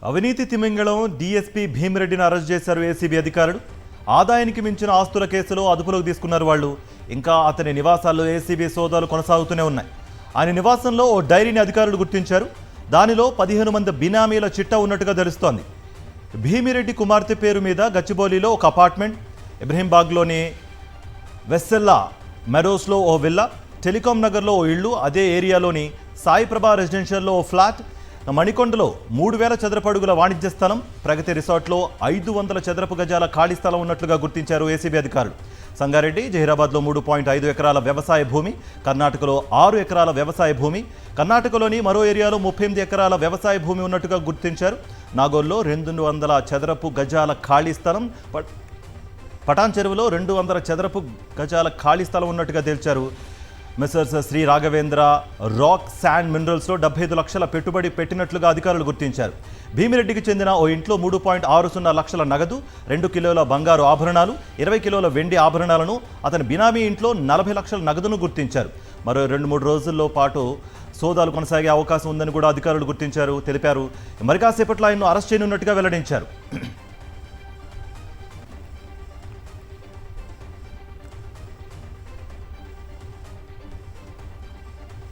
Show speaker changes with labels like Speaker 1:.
Speaker 1: అవినీతి తిమింగళం DSP భీమిరెడ్డిని arrest చేశారు ACB అధికారులు. ఆదాయానికి మించిన ఆస్తుల కేసులో అదుపులోకి తీసుకున్నారు వాళ్ళు. ఇంకా అతని నివాసాల్లో ఏసీబీ సోదాలు కొనసాగుతూనే ఉన్నాయి. ఆయన నివాసంలో ఓ డైరీని అధికారులు గుర్తించారు. దానిలో 15 మంది బినామీల చిట్టా ఉన్నట్టుగా తెలుస్తోంది. భీమిరెడ్డి కుమార్తె పేరు మీద గచ్చిబౌలిలో ఒక అపార్ట్మెంట్, ఇబ్రహీంబాగ్లోని వెస్సెల్లా మెడోస్లో ఓ విల్లా, టెలికాం నగర్లో ఓ ఇళ్ళు, అదే ఏరియాలోని సాయిప్రభ రెసిడెన్షియల్లో ఓ ఫ్లాట్, మణికొండలో 3000 చదరపు అడుగుల వాణిజ్య స్థలం, ప్రగతి రిసార్ట్లో 500 చదరపు గజాల ఖాళీ స్థలం ఉన్నట్లుగా గుర్తించారు ఏసీబీ అధికారులు. సంగారెడ్డి, జహీరాబాద్లో 3.5 ఎకరాల వ్యవసాయ భూమి, కర్ణాటకలో 6 ఎకరాల వ్యవసాయ భూమి, కర్ణాటకలోని మరో ఏరియాలో 38 ఎకరాల వ్యవసాయ భూమి ఉన్నట్టుగా గుర్తించారు. నాగోల్లో 200 చదరపు గజాల ఖాళీ స్థలం, పటాన్ చెరువులో 200 చదరపు గజాల ఖాళీ స్థలం ఉన్నట్టుగా తేల్చారు. Messrs Shri Raghavendra rock sand మినరల్స్లో 75 లక్షల పెట్టుబడి పెట్టినట్లుగా అధికారులు గుర్తించారు. భీమిరెడ్డికి చెందిన ఓ ఇంట్లో 3.60 లక్షల నగదు, 2 కిలోల బంగారు ఆభరణాలు, 20 కిలోల వెండి ఆభరణాలను, అతని బినామీ ఇంట్లో 40 లక్షల నగదును గుర్తించారు. మరో 2-3 రోజుల్లో పాటు సోదాలు కొనసాగే అవకాశం ఉందని కూడా అధికారులు తెలిపారు. మరి కాసేపట్లో ఆయన్ను అరెస్ట్ చేయనున్నట్టుగా వెల్లడించారు.